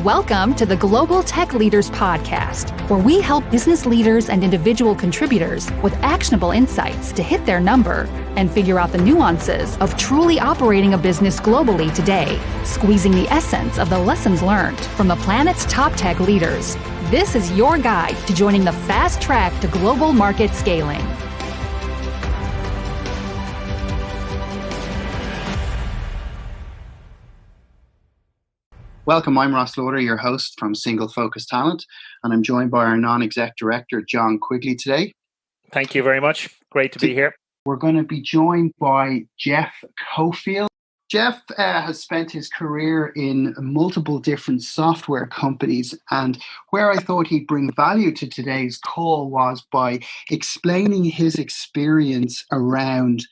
Welcome to the Global Tech Leaders Podcast, where we help business leaders and individual contributors with actionable insights to hit their number and figure out the nuances of truly operating a business globally today, squeezing the essence of the lessons learned from the planet's top tech leaders. This is your guide to joining the fast track to global market scaling. Welcome, I'm Ross Lauder, your host from Single Focus Talent, and I'm joined by our non-exec director, John Quigley, today. Thank you very much. Great to be here. We're going to be joined by Jeff Cofield. Jeff has spent his career in multiple different software companies, and where I thought he'd bring value to today's call was by explaining his experience around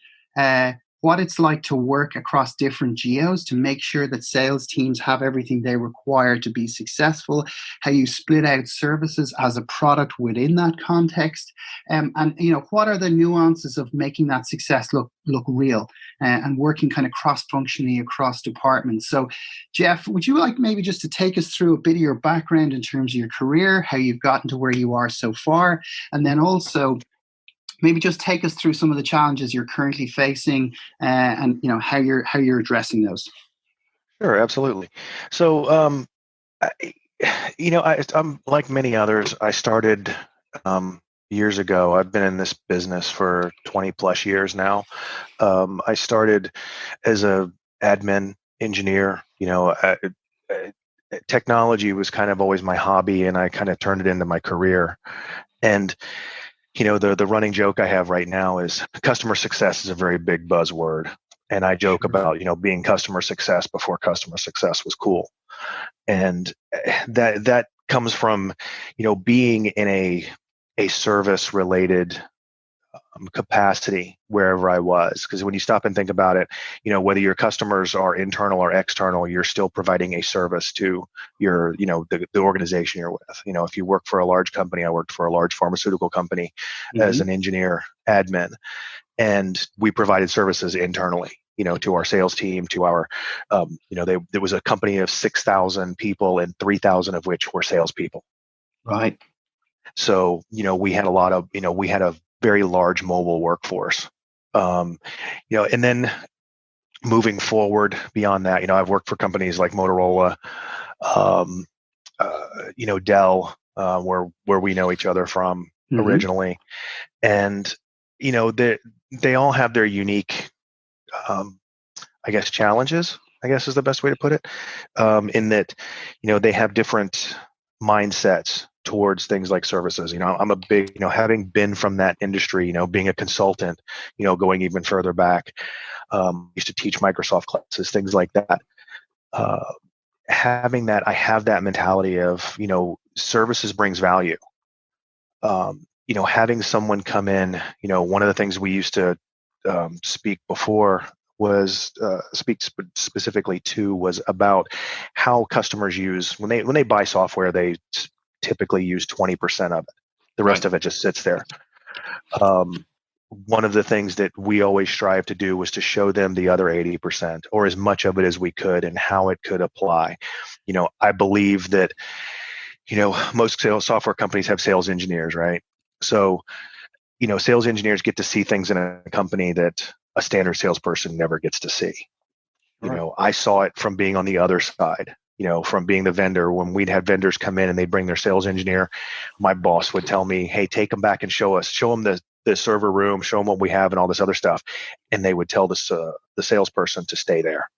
what it's like to work across different geos to make sure that sales teams have everything they require to be successful, how you split out services as a product within that context, and what are the nuances of making that success look real, and working kind of cross-functionally across departments. So, Jeff, would you like maybe just to take us through a bit of your background in terms of your career, how you've gotten to where you are so far, and then also maybe just take us through some of the challenges you're currently facing, and how you're addressing those. Sure, absolutely. So, I'm like many others. I started years ago. I've been in this business for 20 plus years now. I started as a admin engineer. Technology was kind of always my hobby, and I kind of turned it into my career. And the running joke I have right now is customer success is a very big buzzword. And I joke about, being customer success before customer success was cool. And that comes from, being in a service related capacity wherever I was. Because when you stop and think about it, whether your customers are internal or external, you're still providing a service to your, the organization you're with. If you work for a large company, I worked for a large pharmaceutical company as an engineer admin, and we provided services internally, to our sales team, to our, there was a company of 6,000 people and 3,000 of which were salespeople. Right. So, we had we had a very large mobile workforce, and then moving forward beyond that, I've worked for companies like Motorola, Dell, where we know each other from originally, and they all have their unique, challenges. I guess is the best way to put it, in that they have different mindsets towards things like services. I'm a big, having been from that industry, being a consultant, going even further back, used to teach Microsoft classes, things like that. Having that, I have that mentality of, services brings value. Having someone come in, one of the things we used to speak before was specifically to was about how customers use when they buy software, they typically use 20% of it. The rest of it just sits there. One of the things that we always strive to do was to show them the other 80% or as much of it as we could and how it could apply. I believe that, most sales software companies have sales engineers, right? So, sales engineers get to see things in a company that a standard salesperson never gets to see. Right. I saw it from being on the other side. From being the vendor, when we'd have vendors come in and they'd bring their sales engineer, my boss would tell me, hey, take them back and show them the server room, show them what we have and all this other stuff. And they would tell the salesperson to stay there.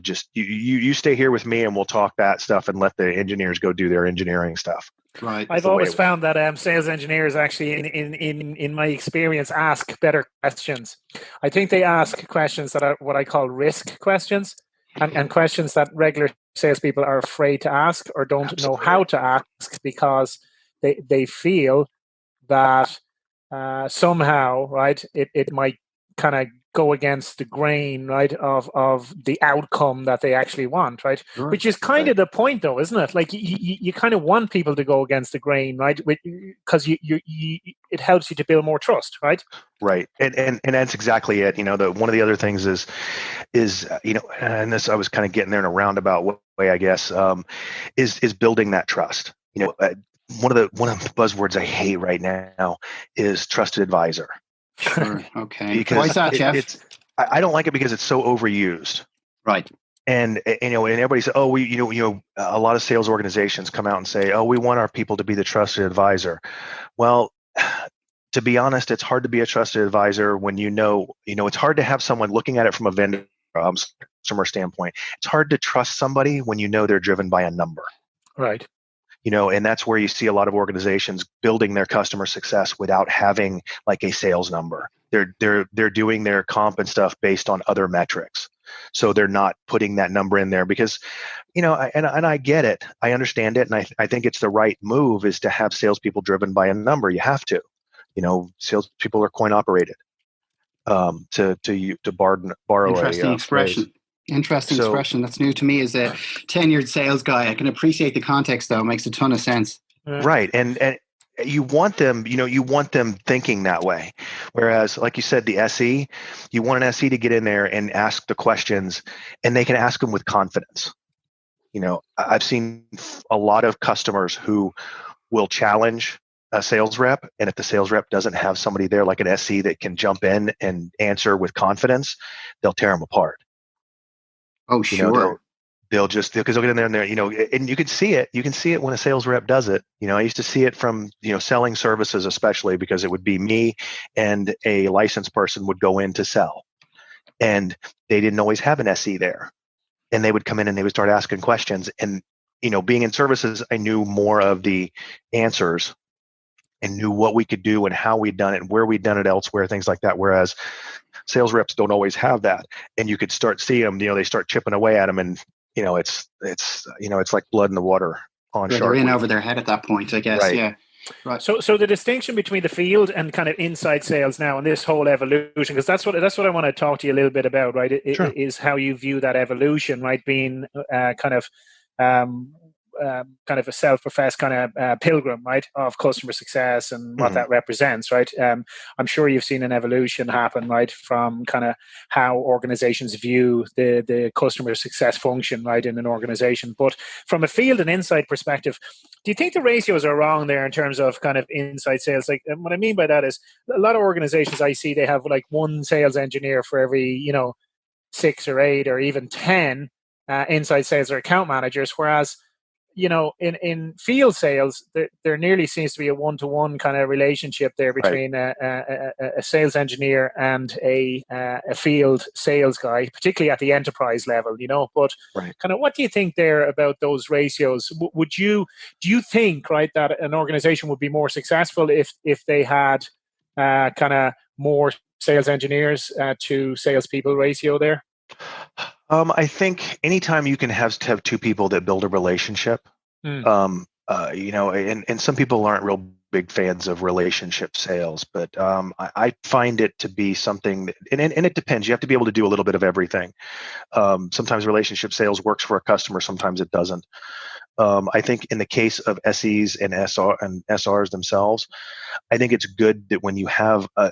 Just you stay here with me and we'll talk that stuff and let the engineers go do their engineering stuff. Right. I've always found that sales engineers actually, in my experience, ask better questions. I think they ask questions that are what I call risk questions. And questions that regular salespeople are afraid to ask or don't know how to ask because they feel that somehow, right, it might kind of go against the grain, right, of the outcome that they actually want, right? Sure. Which is kind of the point, though, isn't it? Like you kind of want people to go against the grain, right? Because it helps you to build more trust, right? Right, and that's exactly it. One of the other things is and this I was kind of getting there in a roundabout way, I guess, is building that trust. One of the buzzwords I hate right now is trusted advisor. Sure. Okay. Because why is that, Jeff? I don't like it because it's so overused. Right. And everybody says, oh, a lot of sales organizations come out and say, oh, we want our people to be the trusted advisor. Well, to be honest, it's hard to be a trusted advisor when it's hard to have someone looking at it from a vendor customer standpoint. It's hard to trust somebody when they're driven by a number. Right. And that's where you see a lot of organizations building their customer success without having like a sales number. They're doing their comp and stuff based on other metrics. So they're not putting that number in there because, and I get it. I understand it. And I think it's the right move is to have salespeople driven by a number. You have to. Salespeople are coin operated. To borrow interesting expression. Phrase. Interesting expression. That's new to me as a tenured sales guy. I can appreciate the context, though. It makes a ton of sense. Right, and you want them, you want them thinking that way. Whereas, like you said, the SE, you want an SE to get in there and ask the questions, and they can ask them with confidence. I've seen a lot of customers who will challenge a sales rep, and if the sales rep doesn't have somebody there like an SE that can jump in and answer with confidence, they'll tear them apart. Oh, sure. They'll get in there and and you can see it. You can see it when a sales rep does it. I used to see it from, selling services, especially because it would be me and a licensed person would go in to sell, and they didn't always have an SE there, and they would come in and they would start asking questions. And, being in services, I knew more of the answers and knew what we could do and how we'd done it and where we'd done it elsewhere, things like that. Whereas sales reps don't always have that. And you could start seeing them, they start chipping away at them, and, it's like blood in the water on Shark They're in Week. over their head at that point, I guess. Right. Yeah. Right. So the distinction between the field and kind of inside sales now and this whole evolution, because that's what I want to talk to you a little bit about, right? Sure. Is how you view that evolution, right? Being kind of a self-professed kind of pilgrim, right, of customer success and what that represents, right? I'm sure you've seen an evolution happen, right, from kind of how organizations view the customer success function, right, in an organization. But from a field and inside perspective, do you think the ratios are wrong there in terms of kind of inside sales? Like, what I mean by that is a lot of organizations I see, they have like one sales engineer for every, 6 or 8 or even 10 inside sales or account managers, whereas in field sales, there nearly seems to be a one-to-one kind of relationship there between a sales engineer and a field sales guy, particularly at the enterprise level, But kind of what do you think there about those ratios? Do you think, right, that an organization would be more successful if they had kind of more sales engineers to salespeople ratio there? I think anytime you can have two people that build a relationship, and some people aren't real big fans of relationship sales, but I find it to be something that, and it depends. You have to be able to do a little bit of everything. Sometimes relationship sales works for a customer, sometimes it doesn't. I think in the case of SEs and SRs themselves, I think it's good that when you have a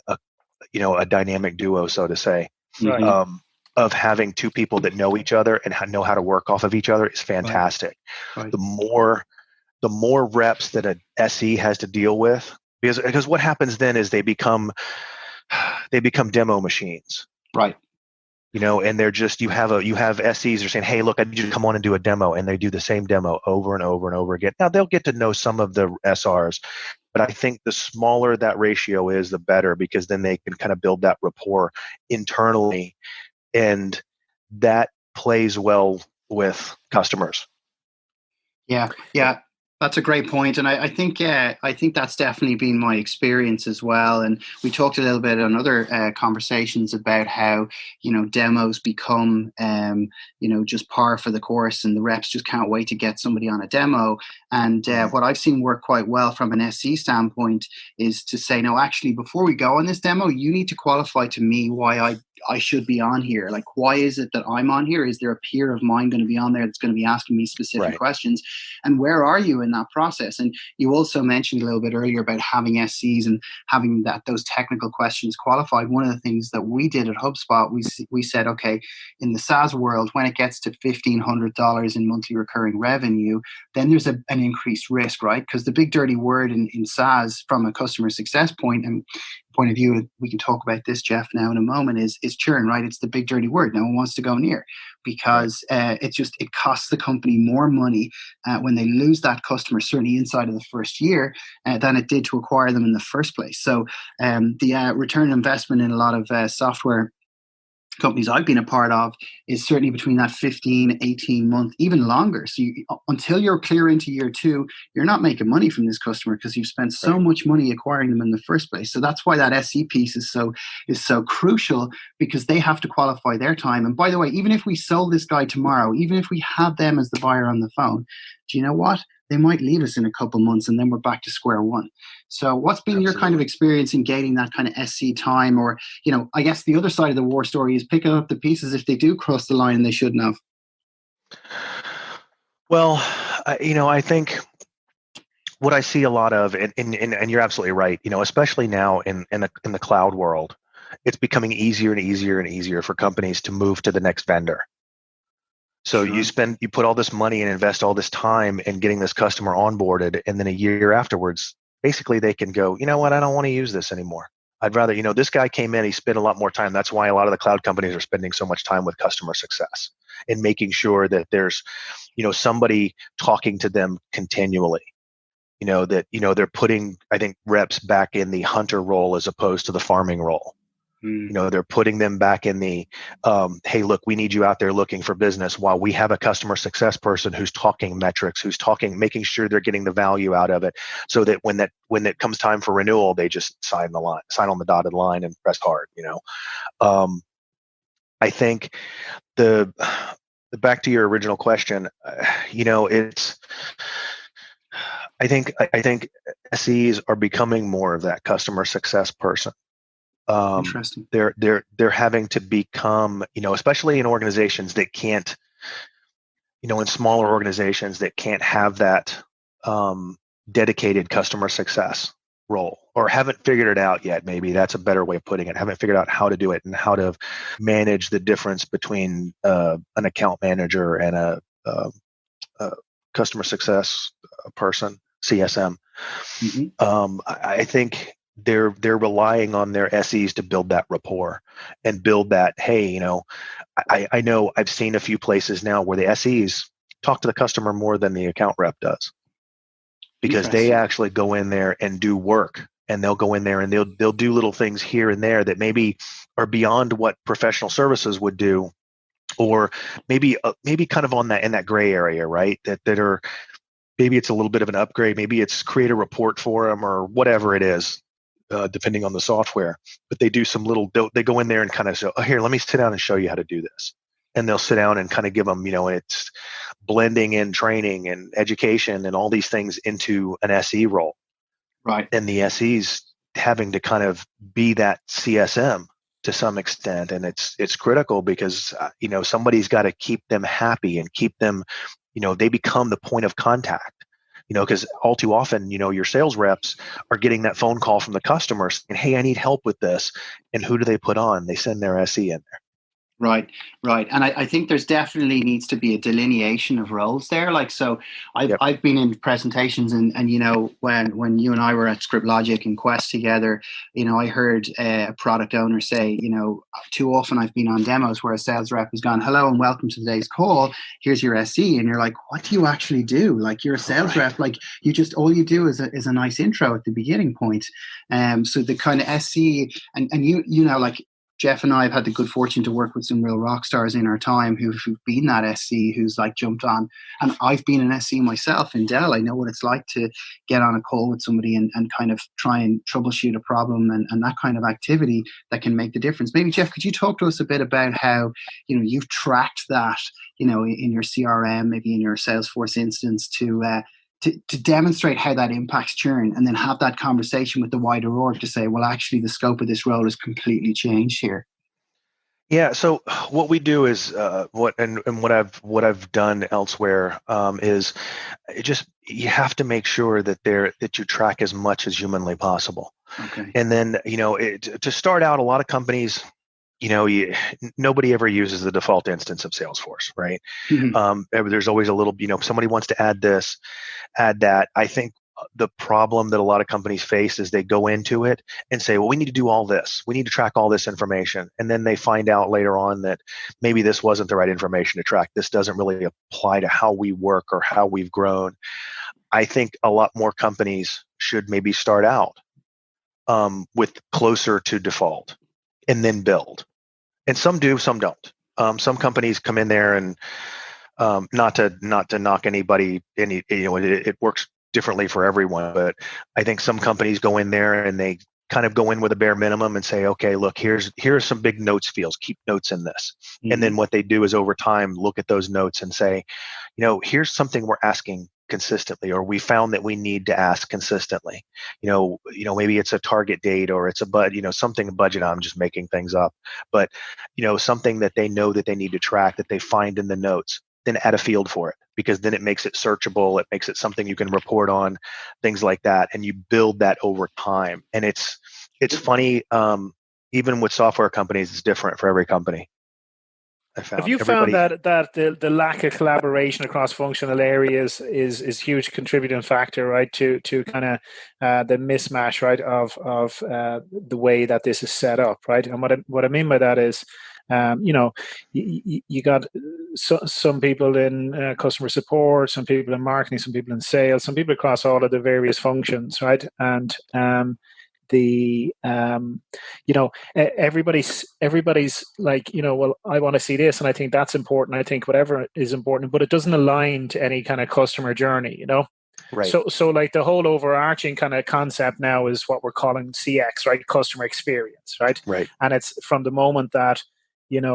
dynamic duo, so to say, Right. Of having two people that know each other and know how to work off of each other is fantastic. Right. The more reps that an SE has to deal with, because what happens then is they become demo machines. Right. And they're just, you have SEs are saying, hey, look, I need you to come on and do a demo, and they do the same demo over and over and over again. Now they'll get to know some of the SRs, but I think the smaller that ratio is, the better, because then they can kind of build that rapport internally. And that plays well with customers. Yeah, that's a great point, and I think that's definitely been my experience as well. And we talked a little bit on other conversations about how demos become just par for the course, and the reps just can't wait to get somebody on a demo. And what I've seen work quite well from an SC standpoint is to say, no, actually, before we go on this demo, you need to qualify to me why I I should be on here? Like, why is it that I'm on here? Is there a peer of mine going to be on there that's going to be asking me specific Right. questions? And where are you in that process? And you also mentioned a little bit earlier about having SCs and having those technical questions qualified. One of the things that we did at HubSpot, we said, okay, in the SaaS world, when it gets to $1,500 in monthly recurring revenue, then there's an increased risk, right? Because the big dirty word in SaaS from a customer success point of view, we can talk about this, Jeff, now in a moment, is churn, right? It's the big dirty word no one wants to go near, because it costs the company more money when they lose that customer, certainly inside of the first year, than it did to acquire them in the first place. So the return on investment in a lot of software companies I've been a part of is certainly between that 15, 18 month, even longer. So until you're clear into year 2, you're not making money from this customer because you've spent so much money acquiring them in the first place. So that's why that SC piece is so crucial, because they have to qualify their time. And by the way, even if we sold this guy tomorrow, even if we had them as the buyer on the phone, do you know what? They might leave us in a couple months and then we're back to square one. So what's been your kind of experience in gaining that kind of SC time? Or, I guess the other side of the war story is picking up the pieces if they do cross the line and they shouldn't have. Well, I think what I see a lot of, and you're absolutely right, especially now in the cloud world, it's becoming easier and easier and easier for companies to move to the next vendor. So sure. You put all this money and invest all this time in getting this customer onboarded, and then a year afterwards, basically they can go, you know what, I don't want to use this anymore. I'd rather, this guy came in, he spent a lot more time. That's why a lot of the cloud companies are spending so much time with customer success and making sure that there's, somebody talking to them continually. That they're putting, I think, reps back in the hunter role as opposed to the farming role. They're putting them back in the, hey, look, we need you out there looking for business while we have a customer success person who's talking metrics, making sure they're getting the value out of it, so that when it comes time for renewal, they just sign on the dotted line and press hard. I think the back to your original question, it's. I think SEs are becoming more of that customer success person. Interesting. They're having to become, especially in organizations that can't, in smaller organizations that can't have that dedicated customer success role, or haven't figured it out yet. Maybe that's a better way of putting it. Haven't figured out how to do it and how to manage the difference between an account manager and a customer success person, CSM. Mm-hmm. I think they're relying on their SEs to build that rapport and build that, hey, I know I've seen a few places now where the SEs talk to the customer more than the account rep does, because they actually go in there and do work, and they'll go in there and they'll do little things here and there that maybe are beyond what professional services would do, or maybe kind of in that gray area, right? That are, maybe it's a little bit of an upgrade, maybe it's create a report for them or whatever it is. Depending on the software, but they do they go in there and kind of say, oh, here, let me sit down and show you how to do this. And they'll sit down and kind of give them, it's blending in training and education and all these things into an SE role. Right. And the SEs having to kind of be that CSM to some extent. And it's critical because, somebody's got to keep them happy and keep them, they become the point of contact. Because all too often, your sales reps are getting that phone call from the customers and, hey, I need help with this. And who do they put on? They send their SE in there. Right. And I think there's definitely needs to be a delineation of roles there. Like, so I've been in presentations and when you and I were at Script Logic and Quest together, I heard a product owner say, too often I've been on demos where a sales rep has gone, hello and welcome to today's call. Here's your SE. And you're like, what do you actually do? Like, you're a sales rep. Like, all you do is a nice intro at the beginning point. So the kind of SE and like, Jeff and I have had the good fortune to work with some real rock stars in our time who've been that SC, who's like jumped on. And I've been an SC myself in Dell. I know what it's like to get on a call with somebody and kind of try and troubleshoot a problem and that kind of activity that can make the difference. Maybe, Jeff, could you talk to us a bit about how, you've tracked that, in your CRM, maybe in your Salesforce instance to demonstrate how that impacts churn, and then have that conversation with the wider org to say, well, actually, the scope of this role has completely changed here. Yeah. So what we do is what I've done elsewhere is you have to make sure that you track as much as humanly possible. Okay. And then to start out, a lot of companies, nobody ever uses the default instance of Salesforce, right? There's always a little, somebody wants to add this, add that. I think the problem that a lot of companies face is they go into it and say, well, we need to do all this. We need to track all this information. And then they find out later on that maybe this wasn't the right information to track. This doesn't really apply to how we work or how we've grown. I think a lot more companies should maybe start out with closer to default and then build. And some do, some don't. Some companies come in there and not to knock anybody, it works differently for everyone, but I think some companies go in there and they kind of go in with a bare minimum and say, okay, look, here's some big notes fields, keep notes in this. And then what they do is over time look at those notes and say, here's something we're asking consistently, or we found that we need to ask consistently. Maybe it's a target date or it's something budget. I'm just making things up, but something that they know that they need to track that they find in the notes. Then add a field for it, because then it makes it searchable. It makes it something you can report on, things like that, and you build that over time. And it's funny. Even with software companies, it's different for every company. Have you found that the lack of collaboration across functional areas is huge contributing factor, right, to kind of the mismatch, right, of the way that this is set up, right? And what I mean by that is, you got some people in customer support, some people in marketing, some people in sales, some people across all of the various functions, right? And everybody's like, well, I want to see this, and I think that's important. I think whatever is important, but it doesn't align to any kind of customer journey, Right. So like the whole overarching kind of concept now is what we're calling CX, right? Customer experience, right? Right. And it's from the moment that, they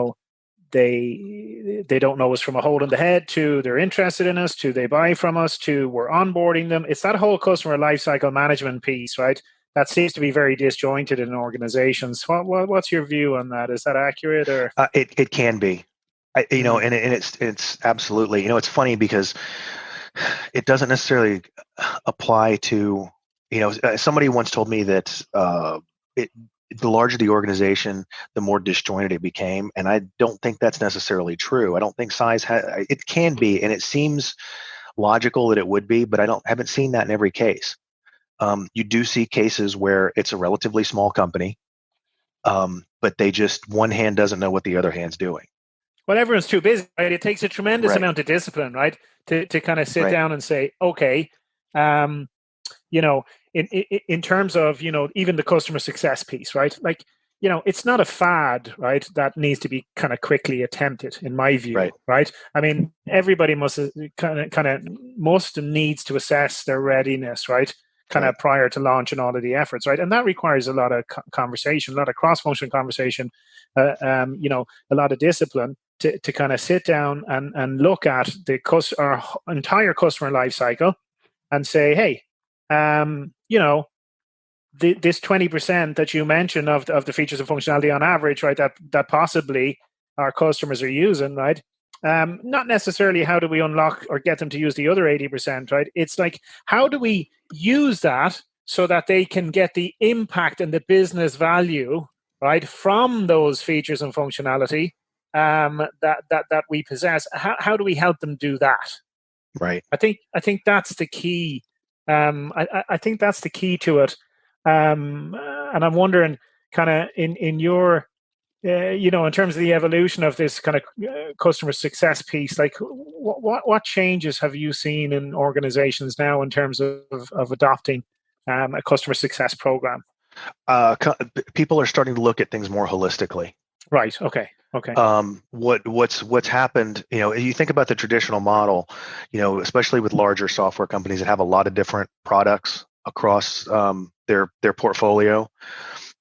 don't know us from a hole in the head to they're interested in us to they buy from us to we're onboarding them. It's that whole customer lifecycle management piece, right? That seems to be very disjointed in organizations. What's your view on that? Is that accurate, or it can be, and it's absolutely. It's funny because it doesn't necessarily apply to. Somebody once told me that the larger the organization, the more disjointed it became, and I don't think that's necessarily true. I don't think size it can be, and it seems logical that it would be, but haven't seen that in every case. You do see cases where it's a relatively small company, but one hand doesn't know what the other hand's doing. Well, everyone's too busy, right? It takes a tremendous Right. amount of discipline, right, to kind of sit Right. down and say, okay, in terms of, even the customer success piece, right? Like, it's not a fad, right, that needs to be kind of quickly attempted, in my view, right? I mean, everybody must needs to assess their readiness, right? Kind of prior to launch and all of the efforts, right? And that requires a lot of conversation, a lot of cross-functional conversation, a lot of discipline to kind of sit down and look at our entire customer life cycle and say, hey, this 20% that you mentioned of the features and functionality on average, right, that possibly our customers are using, right? Not necessarily how do we unlock or get them to use the other 80%, right? It's like, how do we use that so that they can get the impact and the business value, right, from those features and functionality that we possess? How do we help them do that? Right. I think that's the key. I think that's the key to it. And I'm wondering, kind of in your, in terms of the evolution of this kind of customer success piece, like what changes have you seen in organizations now in terms of adopting a customer success program? People are starting to look at things more holistically. Right. Okay. What's happened, you think about the traditional model, especially with larger software companies that have a lot of different products across their portfolio.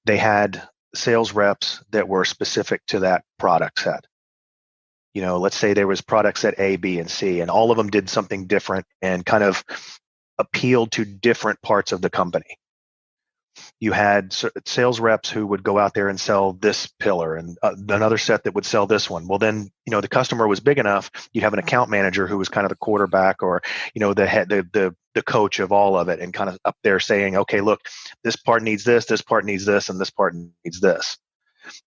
They had sales reps that were specific to that product set. Let's say there was product set A, B, and C, and all of them did something different and kind of appealed to different parts of the company. You had sales reps who would go out there and sell this pillar, and another set that would sell this one. Well, then, the customer was big enough. You'd have an account manager who was kind of the quarterback, or, the head, the coach of all of it, and kind of up there saying, okay, look, this part needs this part needs this, and this part needs this.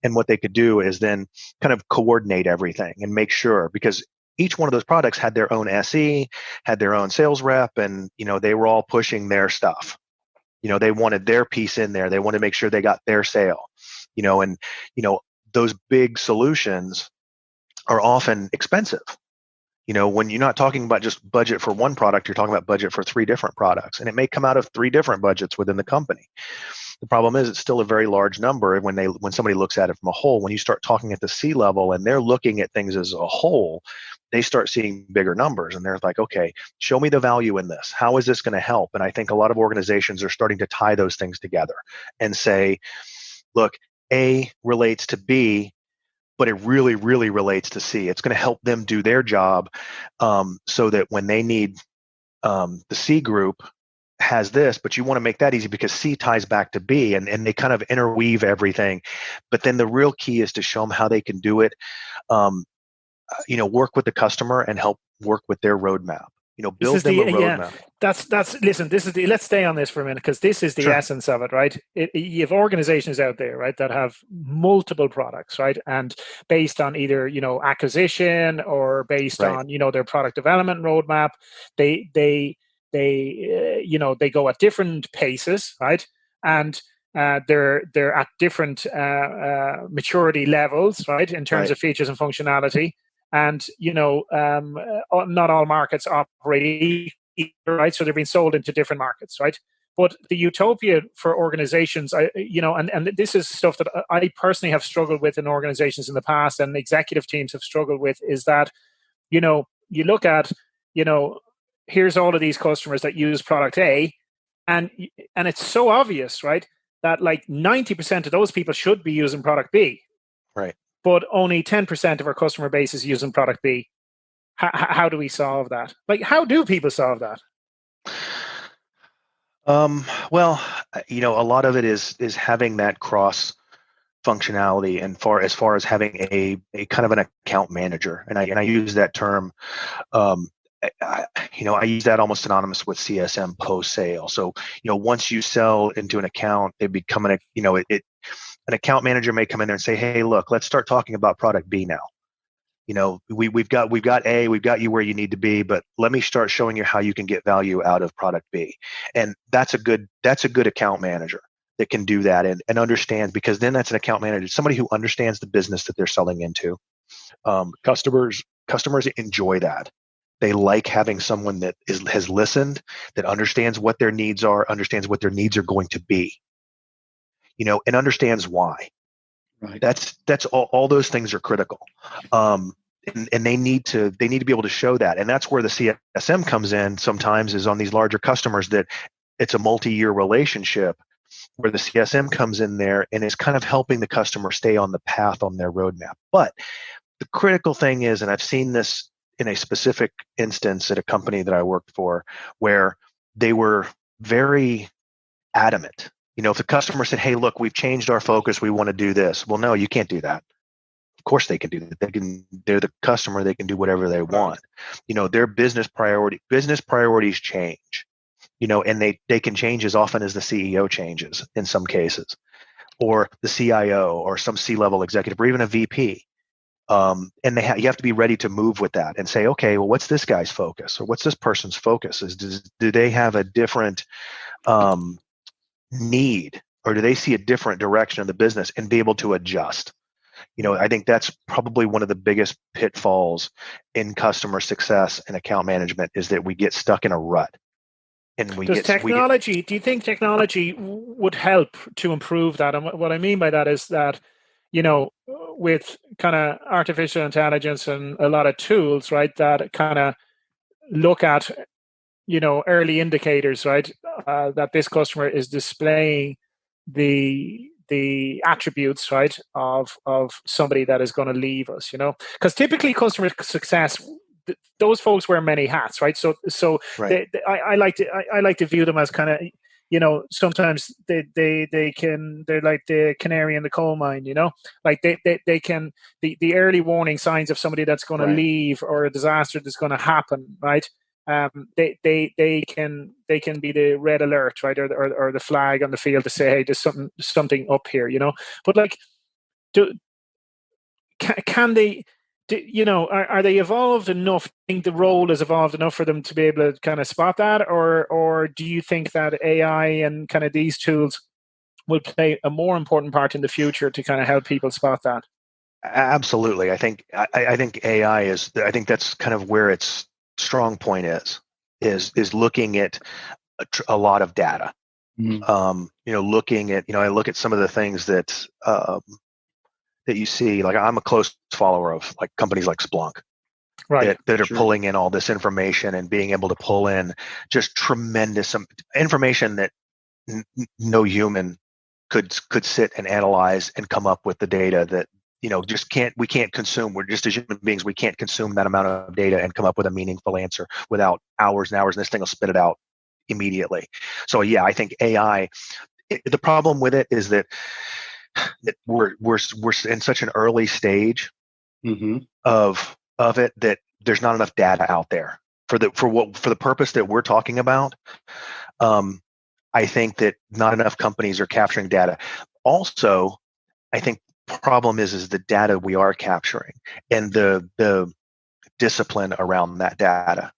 And what they could do is then kind of coordinate everything and make sure, because each one of those products had their own SE, had their own sales rep, and, they were all pushing their stuff. They wanted their piece in there. They wanted to make sure they got their sale, and, those big solutions are often expensive. When you're not talking about just budget for one product, you're talking about budget for 3 different products, and it may come out of 3 different budgets within the company. The problem is it's still a very large number when somebody looks at it from a whole. When you start talking at the C level and they're looking at things as a whole, they start seeing bigger numbers, and they're like, okay, show me the value in this. How is this going to help? And I think a lot of organizations are starting to tie those things together and say, look, A relates to B, but it really, really relates to C. It's going to help them do their job, so that when they need the C group has this, but you want to make that easy because C ties back to B, and they kind of interweave everything. But then the real key is to show them how they can do it, work with the customer and help work with their roadmap. Build them a roadmap. Listen, let's stay on this for a minute, because this is the essence of it, right? You have organizations out there, right, that have multiple products, right? And based on either, acquisition or based on, their product development roadmap, they go at different paces, right? And they're at different maturity levels, right, in terms of features and functionality. And, not all markets operate either, right? So they're being sold into different markets, right? But the utopia for organizations, and this is stuff that I personally have struggled with in organizations in the past, and executive teams have struggled with, is that, you look at, here's all of these customers that use product A, and it's so obvious, right, that like 90% of those people should be using product B. Right. But only 10% of our customer base is using product B. How do we solve that? Like, how do people solve that? Well, a lot of it is having that cross functionality, and as far as having a kind of an account manager, and I use that term. I use that almost synonymous with CSM post sale. So, once you sell into an account, they become an account manager may come in there and say, hey, look, let's start talking about product B now. We've got A, we've got you where you need to be, but let me start showing you how you can get value out of product B. And that's a good account manager that can do that and understands, because then that's an account manager, somebody who understands the business that they're selling into. Customers enjoy that. They like having someone that has listened, that understands what their needs are, understands what their needs are going to be, and understands why. Right. That's all those things are critical. And they need to be able to show that. And that's where the CSM comes in sometimes, is on these larger customers that it's a multi-year relationship, where the CSM comes in there and is kind of helping the customer stay on the path on their roadmap. But the critical thing is, and I've seen this in a specific instance at a company that I worked for, where they were very adamant. If the customer said, hey, look, we've changed our focus, we want to do this. Well, no, you can't do that. Of course they can do that. They're the customer, they can do whatever they want. Their business priorities change, and they can change as often as the CEO changes in some cases, or the CIO, or some C-level executive, or even a VP. And you have to be ready to move with that and say, okay, well, what's this guy's focus, or what's this person's focus? Do they have a different need, or do they see a different direction of the business, and be able to adjust? I think that's probably one of the biggest pitfalls in customer success and account management, is that we get stuck in a rut. And do you think technology would help to improve that? And what I mean by that is that, with kind of artificial intelligence and a lot of tools, right, that kind of look at, early indicators, right, that this customer is displaying the attributes, right, of somebody that is going to leave us, because typically customer success, those folks wear many hats, right? So right. I like to view them as kind of, sometimes they're like the canary in the coal mine, like they can, the early warning signs of somebody that's going to leave or a disaster that's going to happen, right? They can be the red alert, right, or the flag on the field to say, hey, there's something up here, But like, can they? Are they evolved enough? I think the role is evolved enough for them to be able to kind of spot that, or do you think that AI and kind of these tools will play a more important part in the future to kind of help people spot that? Absolutely. I think AI is. I think that's kind of where its strong point is looking at a lot of data. Looking at, I look at some of the things that you see. Like, I'm a close follower of like companies like Splunk, right, that are pulling in all this information and being able to pull in just tremendous information that no human could sit and analyze and come up with the data that we can't consume. We're just, as human beings, we can't consume that amount of data and come up with a meaningful answer without hours and hours, and this thing will spit it out immediately. So yeah, I think AI, the problem with it is that we're in such an early stage of it that there's not enough data out there for the purpose that we're talking about. I think that not enough companies are capturing data. Also, I think problem is the data we are capturing and the discipline around that data.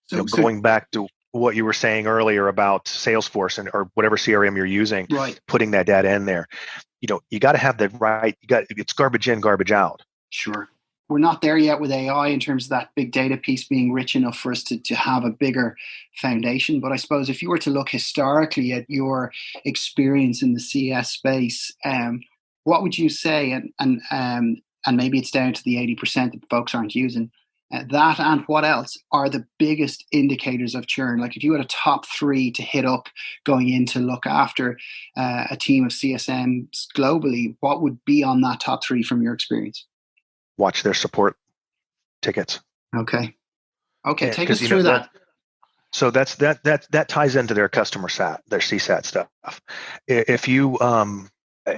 So going back to what you were saying earlier about Salesforce or whatever CRM you're using, putting that data in there, you got to have the right. It's garbage in, garbage out. Sure. We're not there yet with AI in terms of that big data piece being rich enough for us to have a bigger foundation. But I suppose if you were to look historically at your experience in the CS space, what would you say? And maybe it's down to the 80% that folks aren't using. That and what else are the biggest indicators of churn? Like if you had a top 3 to hit up going in to look after a team of CSMs globally, what would be on that top 3 from your experience? Watch their support tickets. Okay. Take us through that. So that ties into their customer sat, their CSAT stuff. If you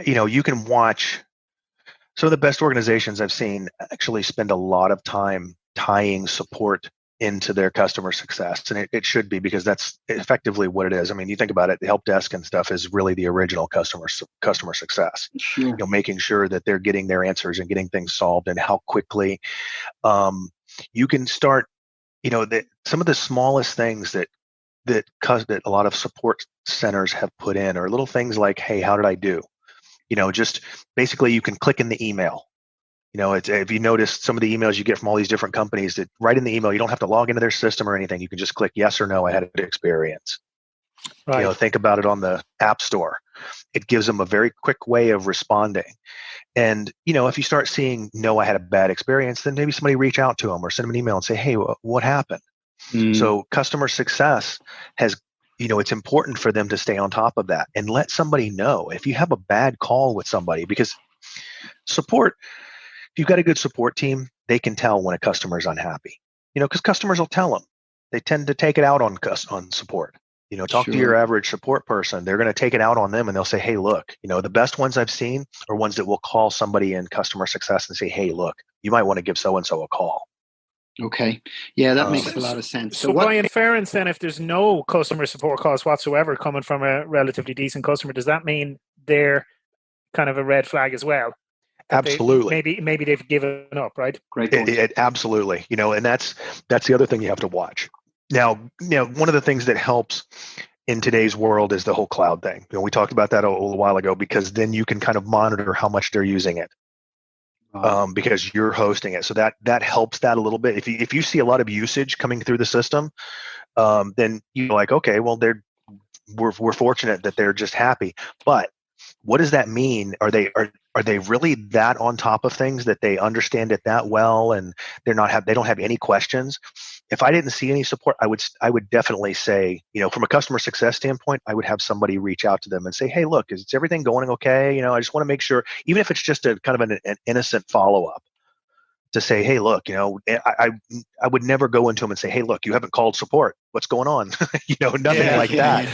you can watch. Some of the best organizations I've seen actually spend a lot of time tying support into their customer success, and it should be, because that's effectively what it is. I mean, you think about it, the help desk and stuff is really the original customer success. Sure. Making sure that they're getting their answers and getting things solved, and how quickly you can start. Some of the smallest things that a lot of support centers have put in are little things like, hey, how did I do? Just basically you can click in the email. If you notice some of the emails you get from all these different companies, that right in the email, you don't have to log into their system or anything. You can just click yes or no, I had a good experience. Right. Think about it on the App Store. It gives them a very quick way of responding. And, if you start seeing, no, I had a bad experience, then maybe somebody reach out to them or send them an email and say, hey, what happened? So customer success has, it's important for them to stay on top of that and let somebody know if you have a bad call with somebody, because support, if you've got a good support team, they can tell when a customer is unhappy, because customers will tell them. They tend to take it out on support. Talk to your average support person. They're going to take it out on them, and they'll say, hey, look, the best ones I've seen are ones that will call somebody in customer success and say, hey, look, you might want to give so-and-so a call. Okay. Yeah, that makes a lot of sense. So by inference, then, if there's no customer support calls whatsoever coming from a relatively decent customer, does that mean they're kind of a red flag as well? Absolutely. Maybe they've given up, right? Great point. Absolutely. And that's the other thing you have to watch. Now, one of the things that helps in today's world is the whole cloud thing. We talked about that a little while ago, because then you can kind of monitor how much they're using it. Because you're hosting it, so that helps that a little bit. If you see a lot of usage coming through the system, then you're like, okay, well, we're fortunate that they're just happy. But what does that mean? Are they really that on top of things that they understand it that well, and they don't have any questions? If I didn't see any support, I would definitely say, from a customer success standpoint, I would have somebody reach out to them and say, hey, look, is everything going okay? I just want to make sure, even if it's just a kind of an innocent follow-up, to say, hey, look, I would never go into them and say, hey, look, you haven't called support. What's going on? Nothing like that.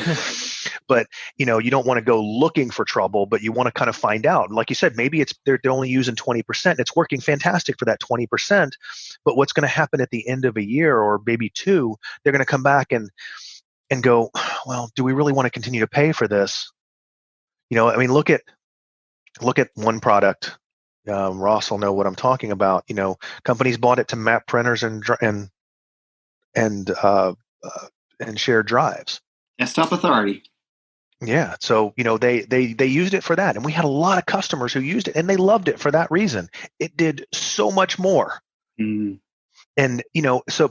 but you don't want to go looking for trouble, but you want to kind of find out. Like you said, maybe they're only using 20%. It's working fantastic for that 20%, but what's going to happen at the end of a year or maybe two? They're going to come back and go, well, do we really want to continue to pay for this? I mean, look at one product. Ross will know what I'm talking about. Companies bought it to map printers and shared drives. Desktop authority. Yeah. So, they used it for that. And we had a lot of customers who used it and they loved it for that reason. It did so much more. Mm. And,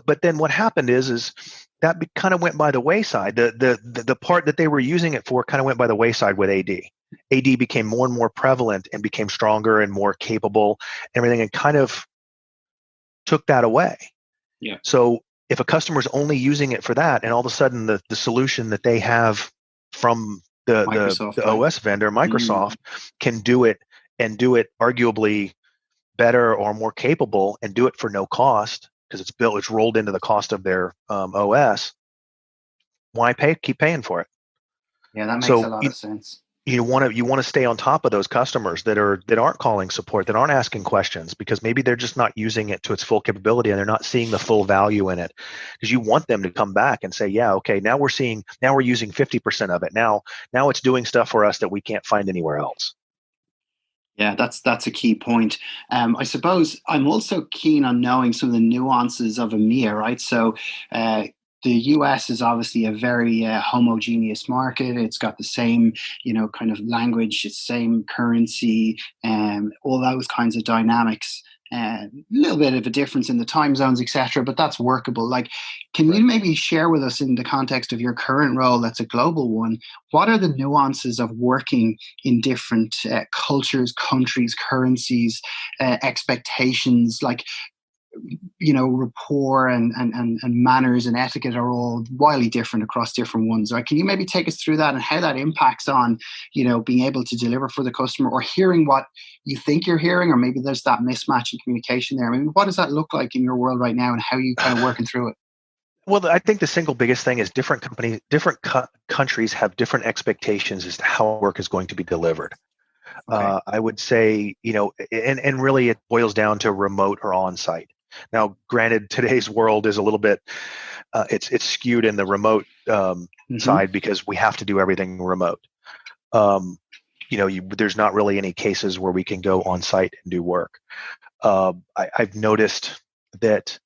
but then what happened is that kind of went by the wayside. The part that they were using it for kind of went by the wayside with AD. AD became more and more prevalent and became stronger and more capable and everything, and kind of took that away. Yeah. So if a customer is only using it for that, and all of a sudden the solution that they have from the OS vendor, Microsoft, can do it and do it arguably better or more capable and do it for no cost because it's rolled into the cost of their OS, why keep paying for it? Yeah, that makes a lot of sense. You want to stay on top of those customers that aren't calling support, that aren't asking questions, because maybe they're just not using it to its full capability and they're not seeing the full value in it. Because you want them to come back and say, yeah, okay, now we're using 50% of it. Now it's doing stuff for us that we can't find anywhere else. Yeah, that's a key point. I suppose I'm also keen on knowing some of the nuances of EMEA, right? So the US is obviously a very homogeneous market. It's got the same, kind of language, same currency, all those kinds of dynamics. A little bit of a difference in the time zones, etc., but that's workable. Like, can you maybe share with us, in the context of your current role, that's a global one, what are the nuances of working in different cultures, countries, currencies, expectations? Like, rapport and manners and etiquette are all wildly different across different ones. Right? Can you maybe take us through that and how that impacts on, being able to deliver for the customer, or hearing what you think you're hearing, or maybe there's that mismatch in communication there? I mean, what does that look like in your world right now, and how are you kind of working through it? Well, I think the single biggest thing is different countries have different expectations as to how work is going to be delivered. Okay. I would say, and really it boils down to remote or on-site. Now, granted, today's world is a little bit, it's skewed in the remote side because we have to do everything remote. There's not really any cases where we can go on site and do work. I've noticed that,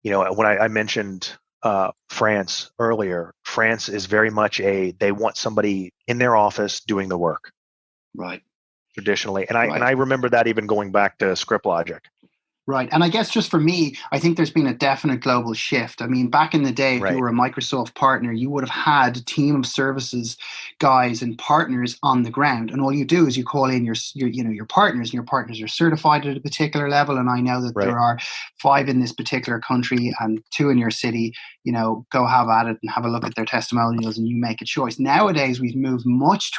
when I mentioned France earlier, France is very much they want somebody in their office doing the work. Right. Traditionally. And I remember that even going back to Script Logic. Right. And I guess just for me, I think there's been a definite global shift. I mean, back in the day, if you were a Microsoft partner, you would have had a team of services guys and partners on the ground. And all you do is you call in your partners, and your partners are certified at a particular level. And I know that there are 5 in this particular country and 2 in your city. Go have at it and have a look at their testimonials, and you make a choice. Nowadays, we've moved much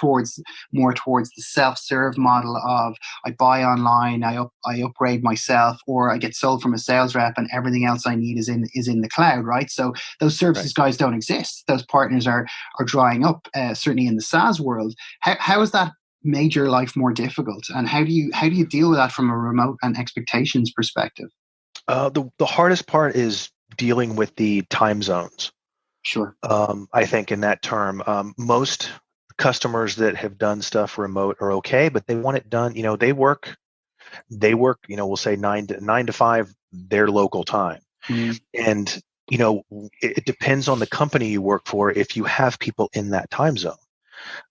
more towards the self-serve model of I buy online, I upgrade myself, or I get sold from a sales rep, and everything else I need is in the cloud, right? So those services guys don't exist. Those partners are drying up, certainly in the SaaS world. How is that made your life more difficult, and how do you deal with that from a remote and expectations perspective? The hardest part is dealing with the time zones. Sure. I think in that term, most customers that have done stuff remote are okay, but they want it done. They work. We'll say 9 to 5 their local time, and it depends on the company you work for if you have people in that time zone.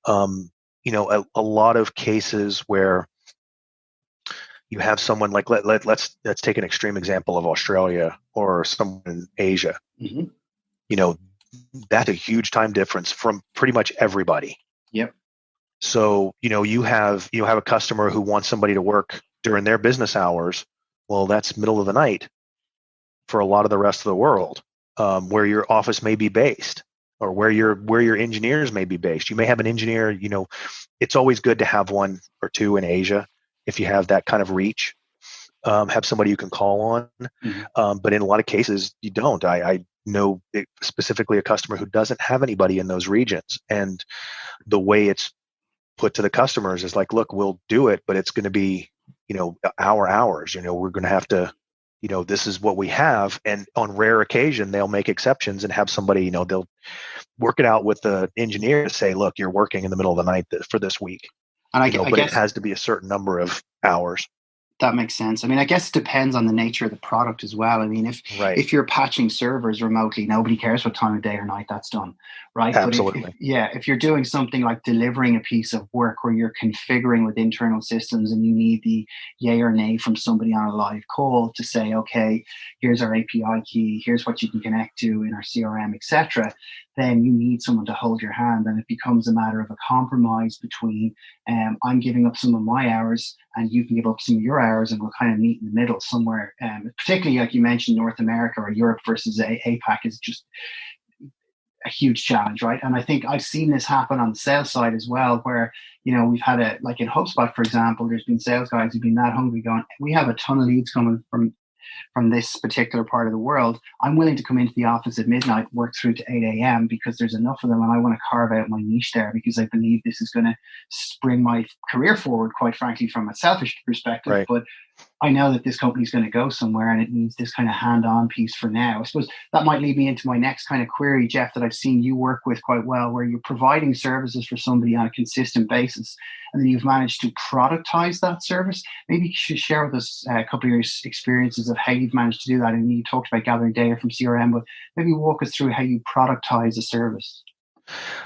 A lot of cases where you have someone like let's take an extreme example of Australia or someone in Asia. That's a huge time difference from pretty much everybody. Yep. So you have a customer who wants somebody to work during their business hours. Well, that's middle of the night for a lot of the rest of the world, where your office may be based, or where your engineers may be based. You may have an engineer. It's always good to have 1 or 2 in Asia if you have that kind of reach. Have somebody you can call on, but in a lot of cases you don't. I specifically a customer who doesn't have anybody in those regions. And the way it's put to the customers is like, look, we'll do it, but it's going to be, our hours, we're going to have to, this is what we have. And on rare occasion, they'll make exceptions and have somebody, they'll work it out with the engineer to say, look, you're working in the middle of the night for this week. And I but guess it has to be a certain number of hours. That makes sense. I mean, I guess it depends on the nature of the product as well. I mean, if you're patching servers remotely, nobody cares what time of day or night that's done, right? Absolutely. But if you're doing something like delivering a piece of work where you're configuring with internal systems and you need the yay or nay from somebody on a live call to say, okay, here's our API key, here's what you can connect to in our CRM, etc., then you need someone to hold your hand, and it becomes a matter of a compromise between I'm giving up some of my hours and you can give up some of your hours, and we'll kind of meet in the middle somewhere. Particularly, like you mentioned, North America or Europe versus APAC is just a huge challenge, right? And I think I've seen this happen on the sales side as well, where we've had like in HubSpot, for example, there's been sales guys who've been that hungry, going, we have a ton of leads coming from this particular part of the world. I'm willing to come into the office at midnight, work through to 8 a.m. because there's enough of them, and I want to carve out my niche there because I believe this is going to spring my career forward, quite frankly, from a selfish perspective. Right. But I know that this company is going to go somewhere and it needs this kind of hand-on piece for now. I suppose that might lead me into my next kind of query, Jeff, that I've seen you work with quite well, where you're providing services for somebody on a consistent basis, and then you've managed to productize that service. Maybe you should share with us a couple of your experiences of how you've managed to do that. And you talked about gathering data from CRM, but maybe walk us through how you productize a service.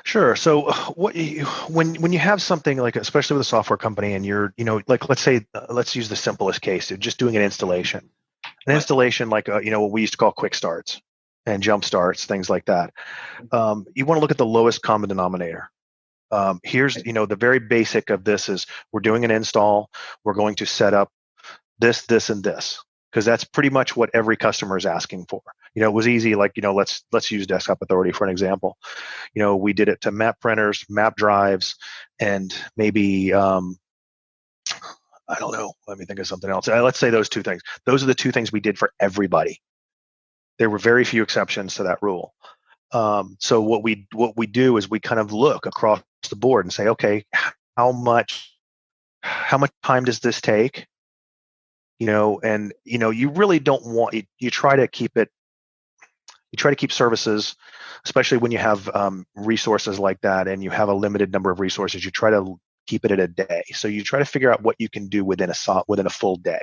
Sure. So when you have something like, especially with a software company, and you're, like, let's say, let's use the simplest case of just doing an installation. Installation, like, what we used to call quick starts and jump starts, things like that. You want to look at the lowest common denominator. Here's, the very basic of this is we're doing an install. We're going to set up this, and this, because that's pretty much what every customer is asking for. It was easy, like, let's use Desktop Authority for an example. We did it to map printers, map drives, and maybe, I don't know, let me think of something else. Let's say those two things. Those are the two things we did for everybody. There were very few exceptions to that rule. So what we do is we kind of look across the board and say, okay, how much time does this take? And you really don't want, you try to keep services, especially when you have resources like that and you have a limited number of resources, you try to keep it at a day. So you try to figure out what you can do within a full day.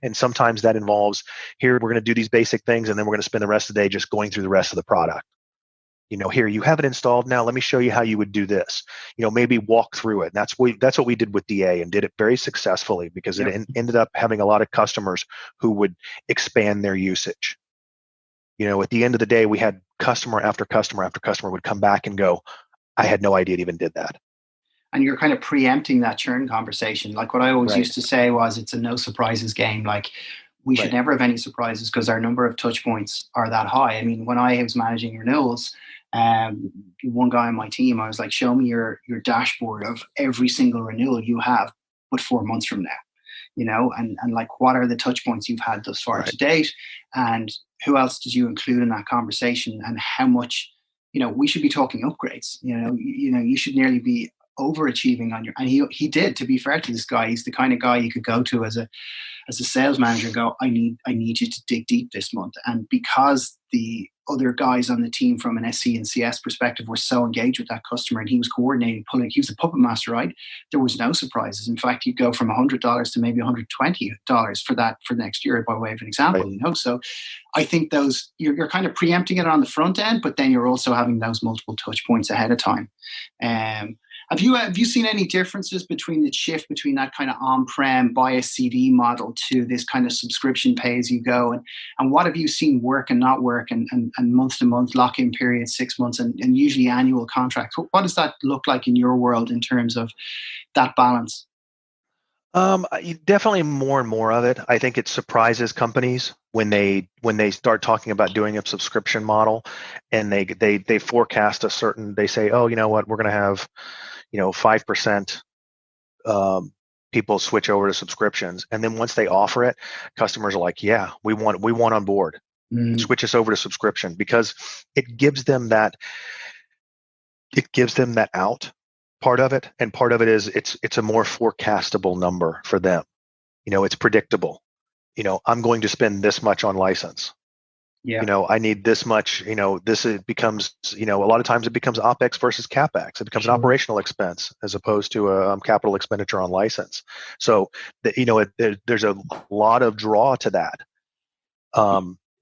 And sometimes that involves, here, we're going to do these basic things, and then we're going to spend the rest of the day just going through the rest of the product. Here, you have it installed. Now let me show you how you would do this. Maybe walk through it. And that's what we did with DA, and did it very successfully, because it ended up having a lot of customers who would expand their usage. At the end of the day, we had customer after customer after customer would come back and go, I had no idea it even did that. And you're kind of preempting that churn conversation. Like what I always used to say was, it's a no surprises game. Like, we should never have any surprises because our number of touch points are that high. I mean, when I was managing renewals, one guy on my team, I was like, show me your dashboard of every single renewal you have, but 4 months from now, and like, what are the touch points you've had thus far to date? And who else did you include in that conversation? And how much, we should be talking upgrades, you should nearly be overachieving on your, and he did, to be fair to this guy, he's the kind of guy you could go to as a sales manager and go, I need you to dig deep this month. And because the other guys on the team from an SC and CS perspective were so engaged with that customer, and he was coordinating, he was the puppet master, right? There was no surprises. In fact, you'd go from $100 to maybe $120 for next year, by way of an example, So I think those, you're kind of preempting it on the front end, but then you're also having those multiple touch points ahead of time. Have you seen any differences between the shift between that kind of on-prem buy a CD model to this kind of subscription pay as you go? And what have you seen work and not work, and month to month lock-in periods, 6 months, and usually annual contracts? What does that look like in your world in terms of that balance? Definitely more and more of it. I think it surprises companies when they start talking about doing a subscription model, and they forecast a certain, they say, oh, you know what, we're going to have 5% people switch over to subscriptions. And then once they offer it, customers are like, yeah, we want on board. switch us over to subscription, because it gives them that out part of it, and part of it is it's a more forecastable number for them. It's predictable. I'm going to spend this much on license. Yeah. I need this much. It becomes, a lot of times it becomes OpEx versus CapEx. It becomes an Sure. operational expense as opposed to a capital expenditure on license. So, there's a lot of draw to that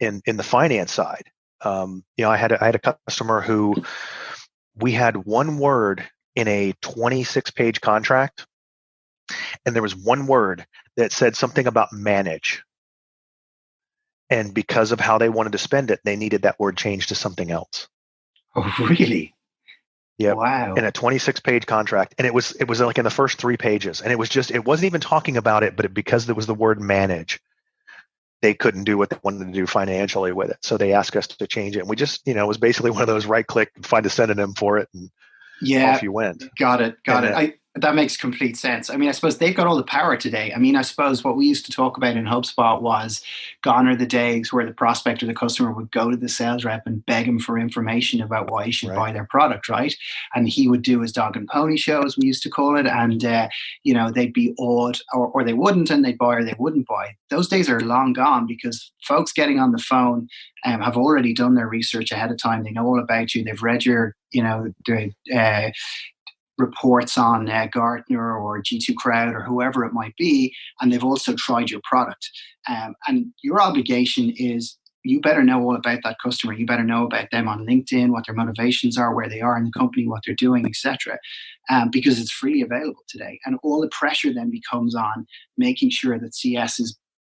in the finance side. I had a customer who we had one word in a 26-page contract, and there was one word that said something about manage. And because of how they wanted to spend it, they needed that word changed to something else. Oh, really? Yeah. Wow. In a 26-page contract. And it was like in the first 3 pages. And it wasn't even talking about it, but because there was the word manage, they couldn't do what they wanted to do financially with it. So they asked us to change it. And we just, it was basically one of those right click, find a synonym for it, and off you went. Got it. That makes complete sense. I mean, I suppose they've got all the power today. I mean, I suppose what we used to talk about in HubSpot was gone are the days where the prospect or the customer would go to the sales rep and beg him for information about why he should buy their product, right? And he would do his dog and pony show, as we used to call it. And, they'd be awed or they wouldn't, and they'd buy or they wouldn't buy. Those days are long gone, because folks getting on the phone have already done their research ahead of time. They know all about you. They've read your, reports on Gartner or G2 Crowd or whoever it might be, and they've also tried your product. And your obligation is, you better know all about that customer. You better know about them on LinkedIn, what their motivations are, where they are in the company, what they're doing, etc. Because it's freely available today. And all the pressure then becomes on making sure that CS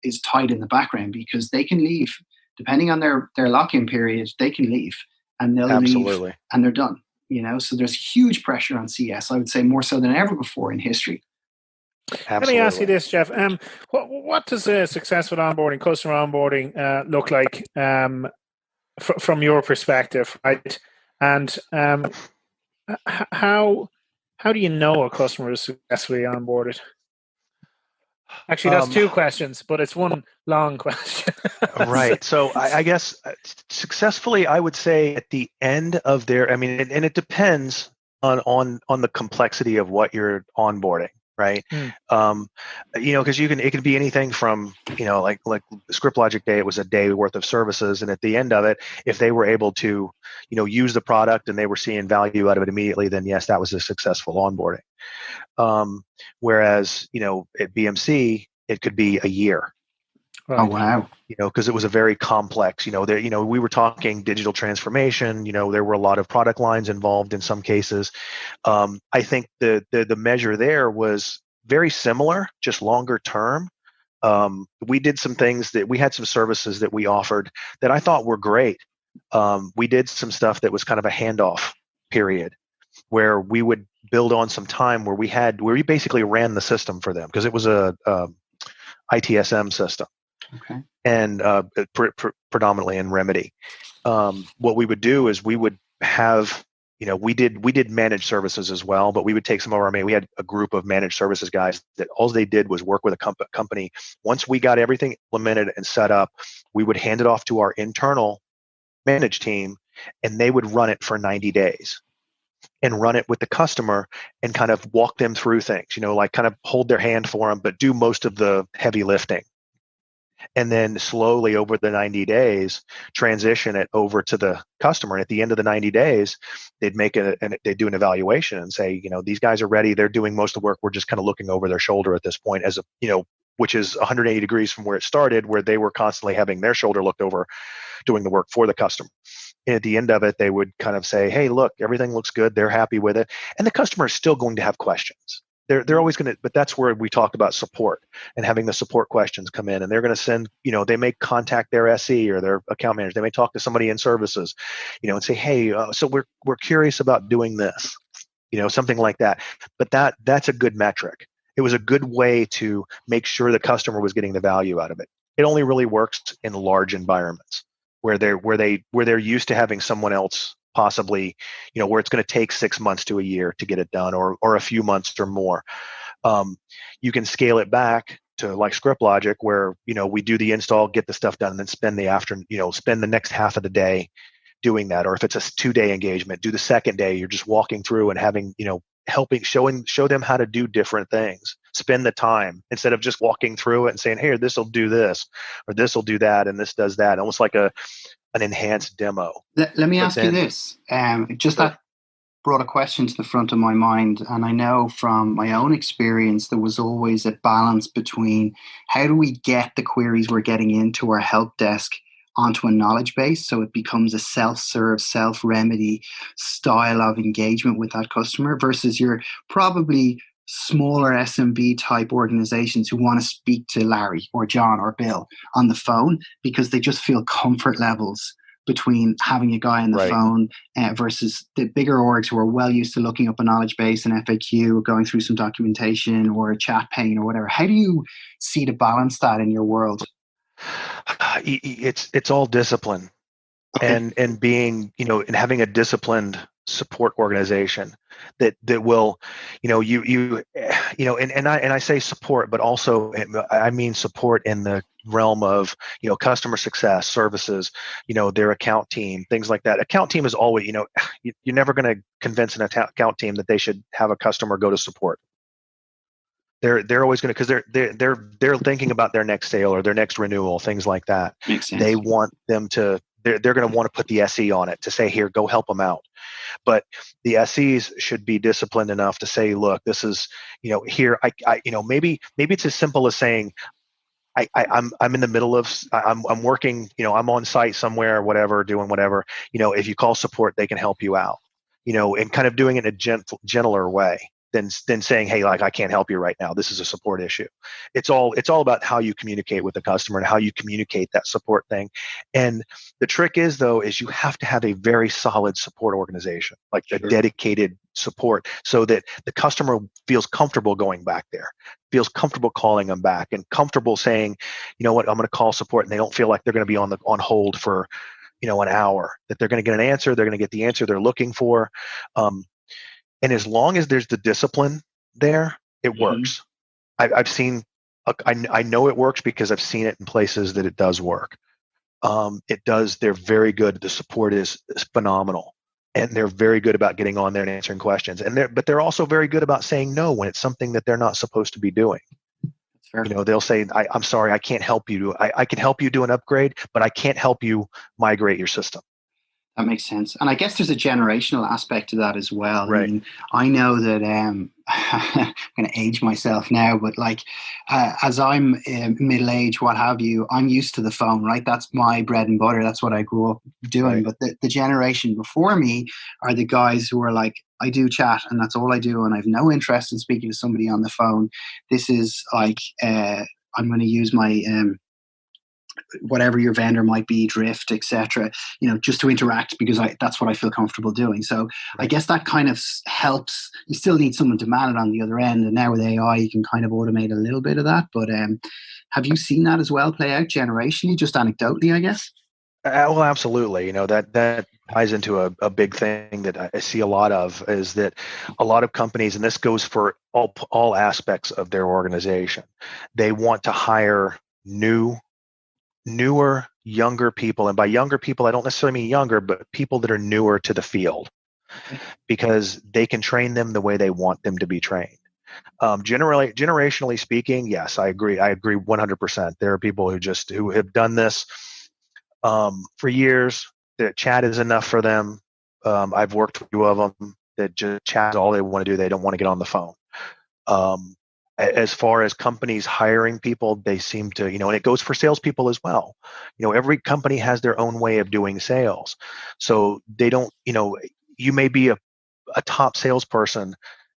is tight in the background, because they can leave, depending on their lock-in period, they can leave, and they'll leave and they're done. So there's huge pressure on CS, I would say more so than ever before in history. Absolutely. Let me ask you this, Jeff. What does a successful onboarding, customer onboarding look like from your perspective, right? And how do you know a customer is successfully onboarded? Actually, that's 2 questions, but it's one long question. Right. So I guess successfully, I would say at the end of their, and it depends on the complexity of what you're onboarding, right? Because it can be anything from, like Script Logic Day, it was a day worth of services. And at the end of it, if they were able to, use the product and they were seeing value out of it immediately, then yes, that was a successful onboarding. Whereas, at BMC, it could be a year. Right. Oh, wow. Because it was a very complex, we were talking digital transformation, there were a lot of product lines involved in some cases. I think the measure there was very similar, just longer term. We did some things we had some services that we offered that I thought were great. We did some stuff that was kind of a handoff period, where we would build on some time where we basically ran the system for them, because it was a ITSM system. Okay. And predominantly in Remedy. What we would do is we would have, we did managed services as well, but we would take some of we had a group of managed services guys that all they did was work with a company. Once we got everything implemented and set up, we would hand it off to our internal managed team, and they would run it for 90 days and run it with the customer and kind of walk them through things, like kind of hold their hand for them, but do most of the heavy lifting. And then slowly over the 90 days, transition it over to the customer. And at the end of the 90 days, they'd they'd do an evaluation and say, these guys are ready. They're doing most of the work. We're just kind of looking over their shoulder at this point, which is 180 degrees from where it started, where they were constantly having their shoulder looked over, doing the work for the customer. And at the end of it, they would kind of say, hey, look, everything looks good. They're happy with it. And the customer is still going to have questions. They're always going to, but that's where we talked about support and having the support questions come in, and they're going to send, they may contact their SE or their account manager. They may talk to somebody in services, and say, hey, so we're curious about doing this, something like that. But that's a good metric. It was a good way to make sure the customer was getting the value out of it. It only really works in large environments where they're used to having someone else possibly, where it's going to take 6 months to a year to get it done, or a few months or more. You can scale it back like script logic where, we do the install, get the stuff done, and then spend the next half of the day doing that. Or if it's a 2-day engagement, do the second day, you're just walking through and having, helping, show them how to do different things, spend the time instead of just walking through it and saying, hey, this will do this, or this will do that, and this does that, almost like an enhanced demo. Let me ask you this. That brought a question to the front of my mind. And I know from my own experience, there was always a balance between how do we get the queries we're getting into our help desk onto a knowledge base so it becomes a self-serve, self-remedy style of engagement with that customer versus your probably smaller SMB type organizations who want to speak to Larry or John or Bill on the phone because they just feel comfort levels between having a guy on the phone versus the bigger orgs who are well used to looking up a knowledge base, an FAQ, or going through some documentation or a chat pane or whatever. How do you see to balance that in your world? It's all discipline. Okay. And being, and having a disciplined support organization that will, and I say support, but also I mean support in the realm of, customer success, services, their account team, things like that. Account team is always, you're never going to convince an account team that they should have a customer go to support. They're always going to, because they're thinking about their next sale or their next renewal, things like that. Makes sense. They want them to. They're going to want to put the SE on it to say, here, go help them out. But the SEs should be disciplined enough to say, look, this is, here, maybe it's as simple as saying, I'm in the middle of, I'm working, I'm on site somewhere, whatever, doing whatever, if you call support, they can help you out, and kind of doing it in a gentler way than saying, hey, like, I can't help you right now. This is a support issue. It's all about how you communicate with the customer and how you communicate that support thing. And the trick is, though, is you have to have a very solid support organization, like a dedicated support, so that the customer feels comfortable going back there, feels comfortable calling them back, and comfortable saying, you know what, I'm going to call support, and they don't feel like they're going to be on hold for, an hour, that they're going to get an answer, they're going to get the answer they're looking for. And as long as there's the discipline there, it works. I've seen, I know it works because I've seen it in places that it does work. It does. They're very good. The support is phenomenal, and they're very good about getting on there and answering questions. But they're also very good about saying no when it's something that they're not supposed to be doing. That's fair. They'll say, I'm sorry, I can't help you. I can help you do an upgrade, but I can't help you migrate your system. That makes sense. And I guess there's a generational aspect to that as well. Right. I mean, I know that I'm going to age myself now, but as I'm middle-aged, what have you, I'm used to the phone, right? That's my bread and butter. That's what I grew up doing. Right. But the generation before me are the guys who are like, I do chat and that's all I do. And I have no interest in speaking to somebody on the phone. This is like, I'm going to use my... whatever your vendor might be, Drift, etc., just to interact because that's what I feel comfortable doing. So I guess that kind of helps. You still need someone to man it on the other end, and now with AI you can kind of automate a little bit of that. But have you seen that as well play out generationally, just anecdotally, I guess? Well, absolutely. That ties into a big thing that I see a lot of, is that a lot of companies, and this goes for all aspects of their organization, they want to hire newer, younger people. And by younger people, I don't necessarily mean younger, but people that are newer to the field, because they can train them the way they want them to be trained. Generationally speaking, yes, I agree. I agree 100%. There are people who have done this for years. That chat is enough for them. I've worked with a few of them that just chat is all they want to do. They don't want to get on the phone. As far as companies hiring people, they seem to, and it goes for salespeople as well. Every company has their own way of doing sales. So they don't, you may be a top salesperson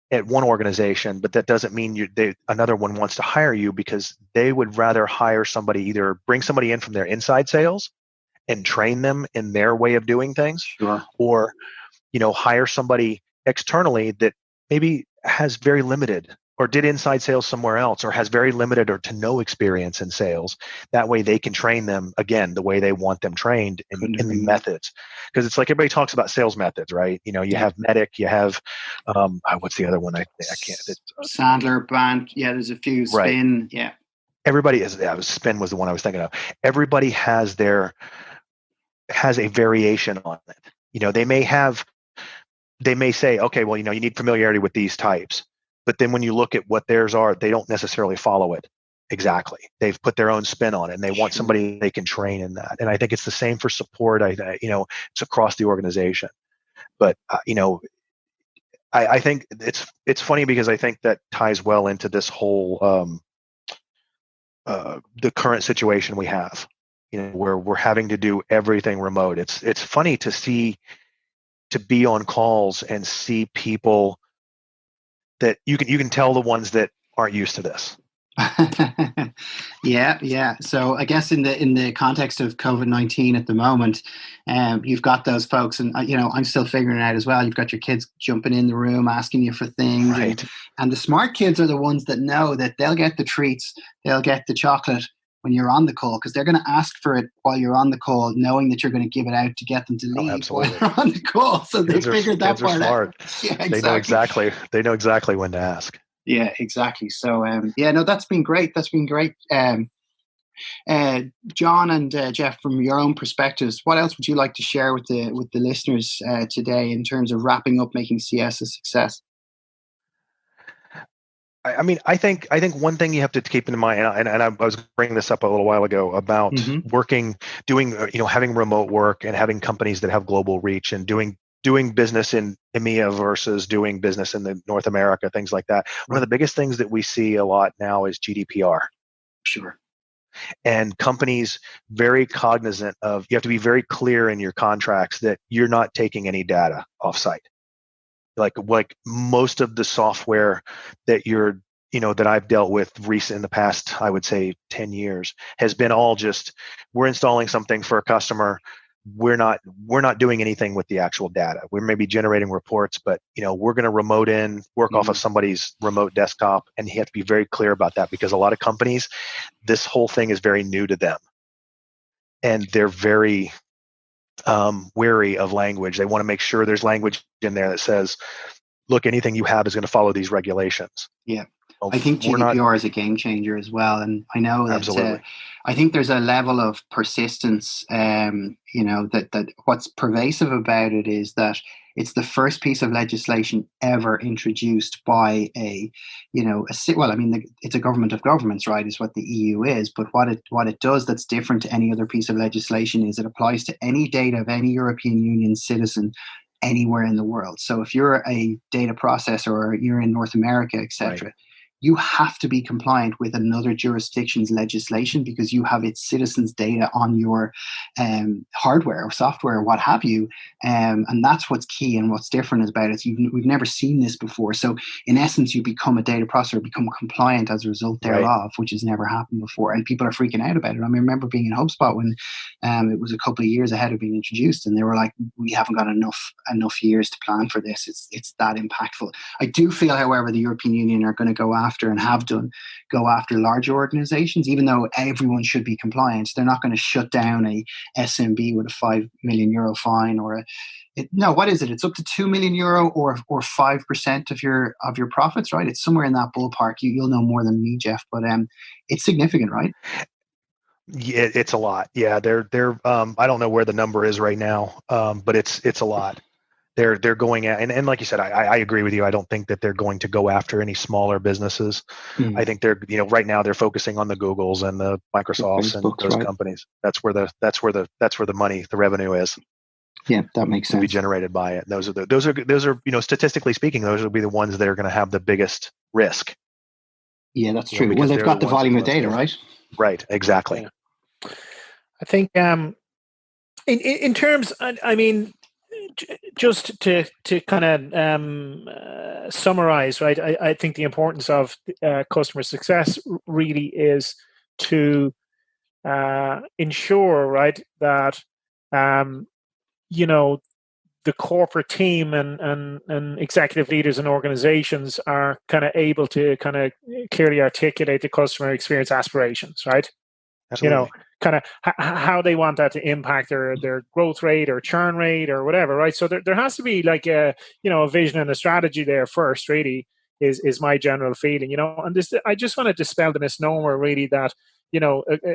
at one organization, but that doesn't mean another one wants to hire you, because they would rather hire somebody, either bring somebody in from their inside sales and train them in their way of doing things, or, hire somebody externally that maybe has very limited, or did inside sales somewhere else, or has very limited or to no experience in sales. That way they can train them, again, the way they want them trained in the methods. Because it's like everybody talks about sales methods, right? You have MEDDIC, you have, what's the other one? I can't. Sandler, Band. Yeah, there's a few. Spin. Right. Yeah. everybody is, spin was the one I was thinking of. Everybody has a variation on it. They may say, okay, well, you need familiarity with these types, but then when you look at what theirs are, they don't necessarily follow it exactly. They've put their own spin on it, and they want somebody they can train in that. And I think it's the same for support. It's across the organization. But I think it's funny because I think that ties well into this whole the current situation we have. Where we're having to do everything remote. It's funny to be on calls and see people that you can tell the ones that aren't used to this. Yeah. So I guess in the context of COVID-19 at the moment, you've got those folks, and I'm still figuring it out as well. You've got your kids jumping in the room, asking you for things, right. And the smart kids are the ones that know that they'll get the treats, they'll get the chocolate when you're on the call, because they're going to ask for it while you're on the call, knowing that you're going to give it out to get them to leave while you're on the call. So they figured that part out. Yeah, exactly. They know exactly when to ask. Yeah, exactly. So, no, that's been great. That's been great. John and Jeff, from your own perspectives, what else would you like to share with the listeners today in terms of wrapping up making CS a success? I mean, I think one thing you have to keep in mind, and I was bringing this up a little while ago about having remote work and having companies that have global reach and doing business in EMEA versus doing business in the North America, things like that. One of the biggest things that we see a lot now is GDPR. Sure. And companies very cognizant of, you have to be very clear in your contracts that you're not taking any data offsite. Like most of the software that that I've dealt with in the past, I would say 10 years, has been all just, we're installing something for a customer. We're not doing anything with the actual data. We may be generating reports, but we're going to remote in, work off of somebody's remote desktop, and you have to be very clear about that, because a lot of companies, this whole thing is very new to them, and they're very wary of language. They want to make sure there's language in there that says, look, anything you have is going to follow these regulations. Yeah. I think GDPR is a game changer as well. And I know that I think there's a level of persistence, that what's pervasive about it is that it's the first piece of legislation ever introduced by it's a government of governments, right, is what the EU is. But what it does that's different to any other piece of legislation is it applies to any data of any European Union citizen anywhere in the world. So if you're a data processor or you're in North America, etc., you have to be compliant with another jurisdiction's legislation because you have its citizens' data on your hardware or software or what have you. And that's what's key and what's different about it. We've never seen this before. So in essence, you become a data processor, become compliant as a result thereof, which has never happened before. And people are freaking out about it. I remember being in HubSpot when it was a couple of years ahead of being introduced, and they were like, we haven't got enough years to plan for this. It's that impactful. I do feel, however, the European Union are going to go after larger organizations, even though everyone should be compliant. They're not going to shut down a SMB with a €5 million fine what is it? It's up to €2 million or 5% of your profits, right? It's somewhere in that ballpark. You'll know more than me, Jeff, but it's significant, right? Yeah, it's a lot. Yeah, they're I don't know where the number is right now, but it's a lot. They're going at, and like you said, I agree with you. I don't think that they're going to go after any smaller businesses. I think they're right now they're focusing on the Googles and the Microsofts and those companies. That's where the money, the revenue is. Yeah, that makes sense. To be generated by it. Those are statistically speaking, those will be the ones that are going to have the biggest risk. Yeah, that's true. Well, they've got the volume of data, right? Right. Exactly. Yeah. I think in terms, I mean, just to kind of summarize, right? I think the importance of customer success really is to ensure, right, that the corporate team and executive leaders and organizations are kind of able to kind of clearly articulate the customer experience aspirations, right? Absolutely. Kind of how they want that to impact their growth rate or churn rate or whatever, right? So there has to be like a vision and a strategy there first, really, is my general feeling, and this, I just want to dispel the misnomer really that,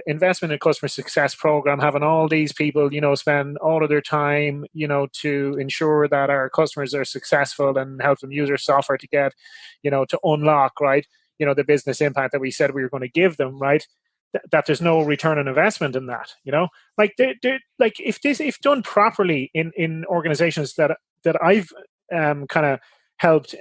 investment in customer success program, having all these people, spend all of their time, to ensure that our customers are successful and help them use our software to get, to unlock, right, the business impact that we said we were going to give them, right? That there's no return on investment in that, like like if done properly in organizations that I've kind of helped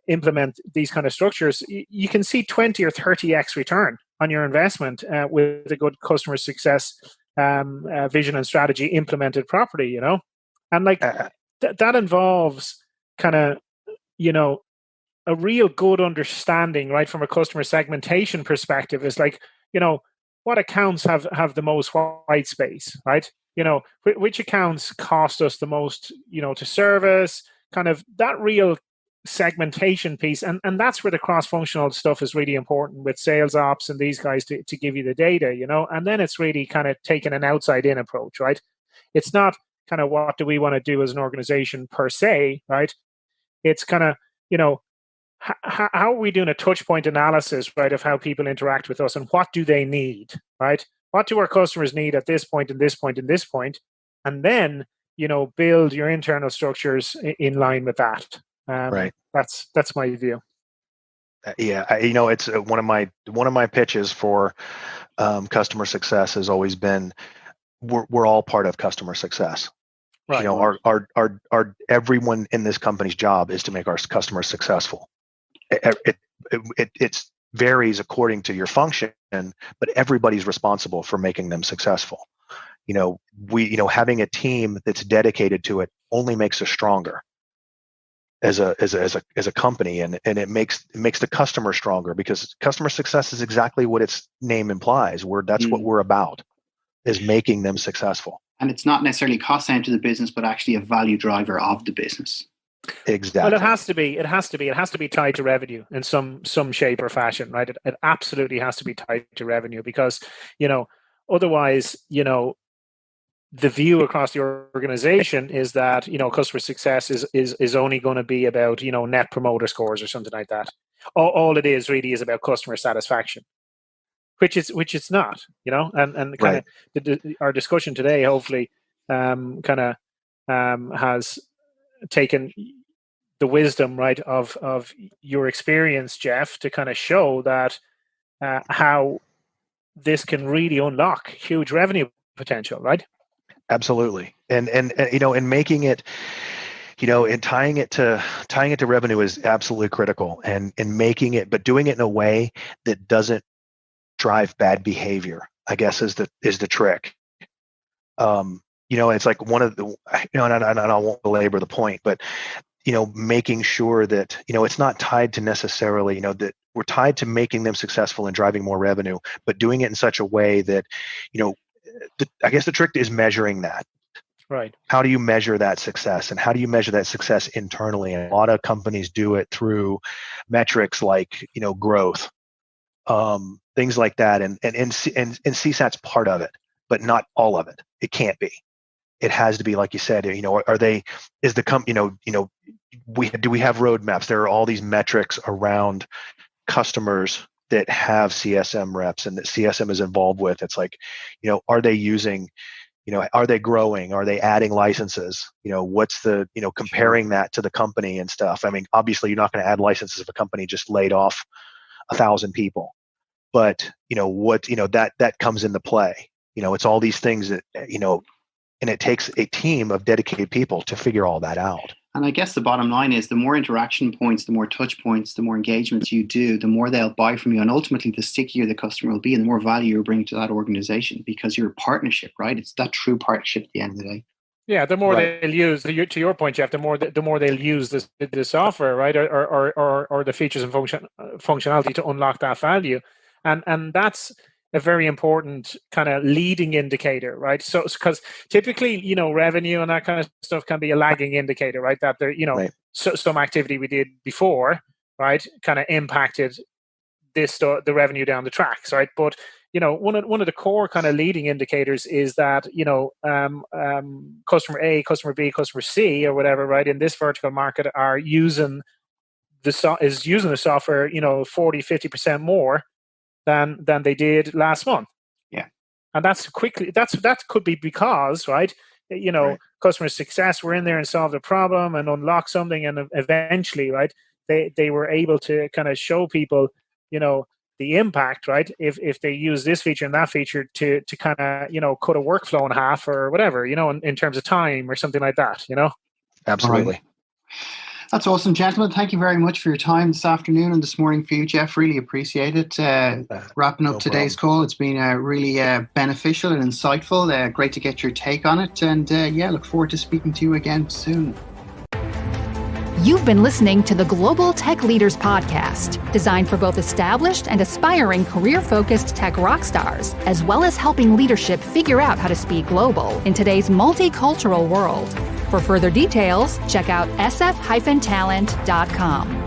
implement these kind of structures, you can see 20 or 30x return on your investment with a good customer success vision and strategy implemented properly, and like that involves kind of, a real good understanding, right, from a customer segmentation perspective, is like, what accounts have the most white space, right? Which accounts cost us the most, to service, kind of that real segmentation piece. And that's where the cross-functional stuff is really important with sales ops and these guys to give you the data, and then it's really kind of taking an outside-in approach, right? It's not kind of what do we want to do as an organization per se, right? It's kind of, how are we doing a touch point analysis, right, of how people interact with us and what do they need, right? What do our customers need at this point and this point and this point? And then, build your internal structures in line with that. Right. That's my view. Yeah. It's one of my pitches for customer success has always been, we're all part of customer success. Right. Our everyone in this company's job is to make our customers successful. It varies according to your function, but everybody's responsible for making them successful. Having a team that's dedicated to it only makes us stronger as a company, and it makes the customer stronger, because customer success is exactly what its name implies. That's what we're about, is making them successful. And it's not necessarily cost center to the business, but actually a value driver of the business. Exactly. Well, it has to be. It has to be tied to revenue in some shape or fashion, right? It absolutely has to be tied to revenue, because otherwise, the view across the organization is that customer success is only going to be about net promoter scores or something like that. All it is really is about customer satisfaction, which it's not. And kind of our discussion today hopefully kind of has taken the wisdom, right, of your experience, Jeff, to kind of show that how this can really unlock huge revenue potential, right? Absolutely. And making it, and tying it to revenue is absolutely critical, and making it, but doing it in a way that doesn't drive bad behavior, I guess, is the trick. It's like one of the, and I won't belabor the point, but making sure that, it's not tied to necessarily, that we're tied to making them successful and driving more revenue, but doing it in such a way that, I guess the trick is measuring that. Right. How do you measure that success, and how do you measure that success internally? And a lot of companies do it through metrics like, growth, things like that. And CSAT's part of it, but not all of it. It can't be. It has to be, like you said, do we have roadmaps? There are all these metrics around customers that have CSM reps and that CSM is involved with. It's like, are they using, are they growing? Are they adding licenses? What's the, comparing that to the company and stuff. I mean, obviously you're not going to add licenses if a company just laid off 1,000 people, but that comes into play. It's all these things that, and it takes a team of dedicated people to figure all that out. And I guess the bottom line is, the more interaction points, the more touch points, the more engagements you do, the more they'll buy from you. And ultimately, the stickier the customer will be and the more value you're bringing to that organization, because you're a partnership, right? It's that true partnership at the end of the day. Yeah, the more they'll use, to your point, Jeff, the more they'll use the software, right, or the features and functionality to unlock that value, and that's a very important kind of leading indicator, right? So, because typically, revenue and that kind of stuff can be a lagging indicator, right? That there, some activity we did before, right, kind of impacted the revenue down the tracks, right? But one of the core kind of leading indicators is that customer A, customer B, customer C, or whatever, right, in this vertical market are using is using the software, 40, 50% more than they did last month. Yeah. And that could be because, right, Right. customer success were in there and solved a problem and unlock something, and eventually, right, they were able to kind of show people, the impact, right, if they use this feature and that feature to kind of, cut a workflow in half or whatever, in terms of time or something like that, Absolutely. Right. That's awesome, gentlemen. Thank you very much for your time this afternoon and this morning for you, Jeff. Really appreciate it. Wrapping up today's call, it's been really beneficial and insightful. Great to get your take on it. And look forward to speaking to you again soon. You've been listening to the Global Tech Leaders Podcast, designed for both established and aspiring career-focused tech rock stars, as well as helping leadership figure out how to speak global in today's multicultural world. For further details, check out sf-talent.com.